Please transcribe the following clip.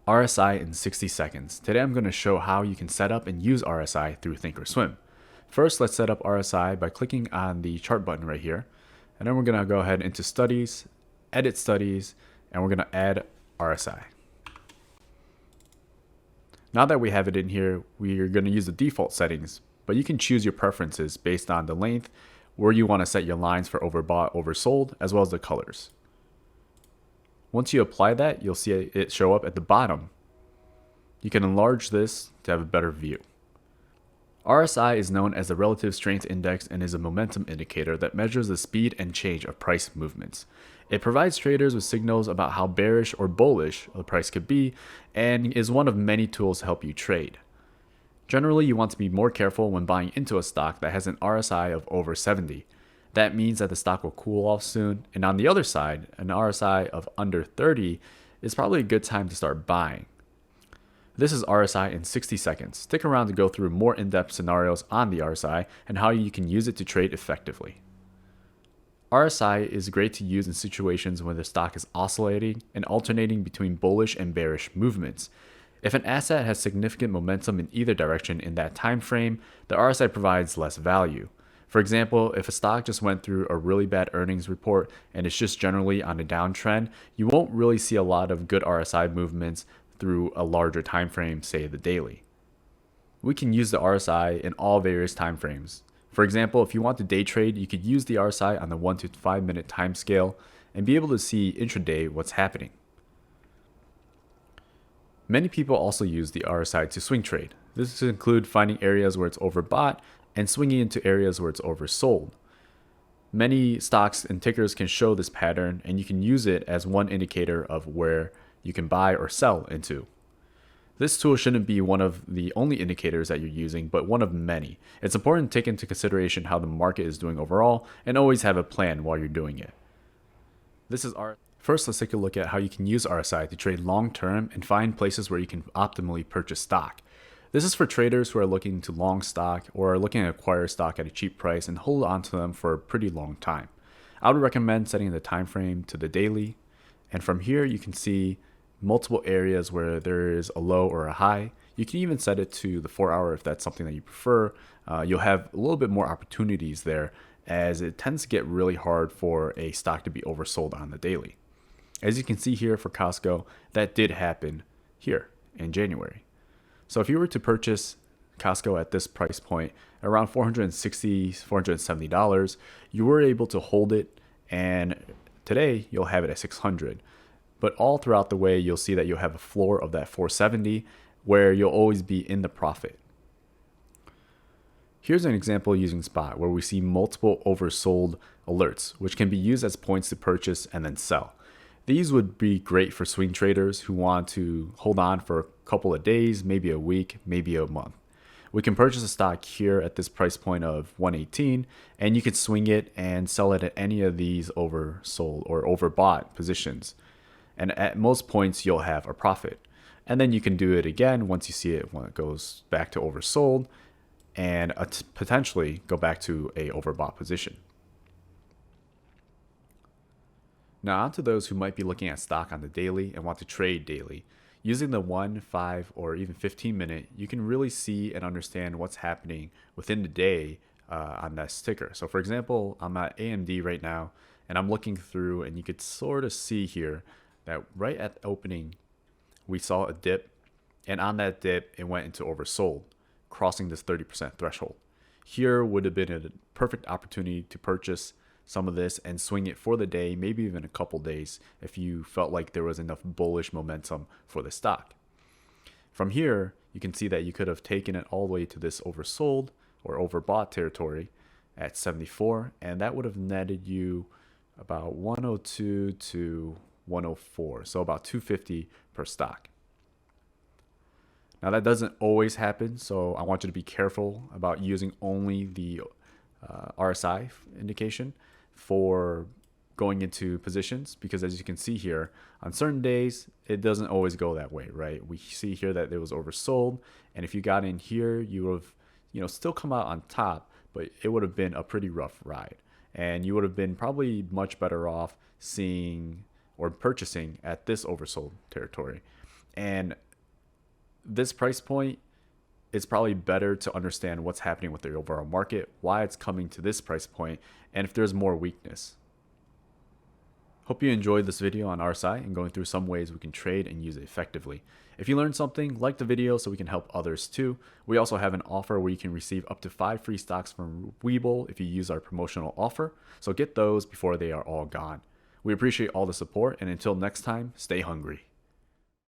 RSI in 60 seconds. Today I'm going to show how you can set up and use RSI through ThinkOrSwim. First, let's set up RSI by clicking on the chart button right here. And then we're going to go ahead into Studies, Edit Studies, and we're going to add RSI. Now that we have it in here, we are going to use the default settings, but you can choose your preferences based on the length, where you want to set your lines for overbought, oversold, as well as the colors. Once you apply that, you'll see it show up at the bottom. You can enlarge this to have a better view. RSI is known as the Relative Strength Index and is a momentum indicator that measures the speed and change of price movements. It provides traders with signals about how bearish or bullish the price could be and is one of many tools to help you trade. Generally, you want to be more careful when buying into a stock that has an RSI of over 70. That means that the stock will cool off soon, and on the other side, an RSI of under 30 is probably a good time to start buying. This is RSI in 60 seconds. Stick around to go through more in-depth scenarios on the RSI and how you can use it to trade effectively. RSI is great to use in situations where the stock is oscillating and alternating between bullish and bearish movements. If an asset has significant momentum in either direction in that time frame, the RSI provides less value. For example, if a stock just went through a really bad earnings report and it's just generally on a downtrend, you won't really see a lot of good RSI movements through a larger time frame, say the daily. We can use the RSI in all various time frames. For example, if you want to day trade, you could use the RSI on the 1 to 5 minute time scale and be able to see intraday what's happening. Many people also use the RSI to swing trade. This could include finding areas where it's overbought and swinging into areas where it's oversold. Many stocks and tickers can show this pattern, and you can use it as one indicator of where you can buy or sell into. This tool shouldn't be one of the only indicators that you're using, but one of many. It's important to take into consideration how the market is doing overall and always have a plan while you're doing it. First, let's take a look at how you can use RSI to trade long-term and find places where you can optimally purchase stock. This is for traders who are looking to long stock or are looking to acquire stock at a cheap price and hold on to them for a pretty long time. I would recommend setting the time frame to the daily, and from here you can see multiple areas where there is a low or a high. You can even set it to the 4-hour if that's something that you prefer. You'll have a little bit more opportunities there, as it tends to get really hard for a stock to be oversold on the daily. As you can see here for Costco, that did happen here in January. So if you were to purchase Costco at this price point, around $460, $470, you were able to hold it, and today you'll have it at $600. But all throughout the way, you'll see that you'll have a floor of that $470 where you'll always be in the profit. Here's an example using spot where we see multiple oversold alerts, which can be used as points to purchase and then sell. These would be great for swing traders who want to hold on for a couple of days, maybe a week, maybe a month. We can purchase a stock here at this price point of 118, and you could swing it and sell it at any of these oversold or overbought positions. And at most points, you'll have a profit. And then you can do it again once you see it when it goes back to oversold and potentially go back to a overbought position. Now on to those who might be looking at stock on the daily and want to trade daily. Using the 1, 5, or even 15 minute, you can really see and understand what's happening within the day on that ticker. So for example, I'm at AMD right now, and I'm looking through, and you could sort of see here that right at the opening, we saw a dip, and on that dip, it went into oversold, crossing this 30% threshold. Here would have been a perfect opportunity to purchase some of this and swing it for the day, maybe even a couple days, if you felt like there was enough bullish momentum for the stock. From here, you can see that you could have taken it all the way to this oversold or overbought territory at 74, and that would have netted you about 102 to 104, so about 250 per stock. Now that doesn't always happen, so I want you to be careful about using only the RSI indication for going into positions, because as you can see here, on certain days it doesn't always go that way, right? We see here that it was oversold, and if you got in here, you would have still come out on top, but it would have been a pretty rough ride, and you would have been probably much better off seeing or purchasing at this oversold territory. And this price point, it's probably better to understand what's happening with the overall market, why it's coming to this price point, and if there's more weakness. Hope you enjoyed this video on Rsi and going through some ways we can trade and use it effectively. If you learned something, like the video so we can help others too. We also have an offer where you can receive up to 5 free stocks from Webull if you use our promotional offer, so get those before they are all gone. We appreciate all the support, and until next time, stay hungry.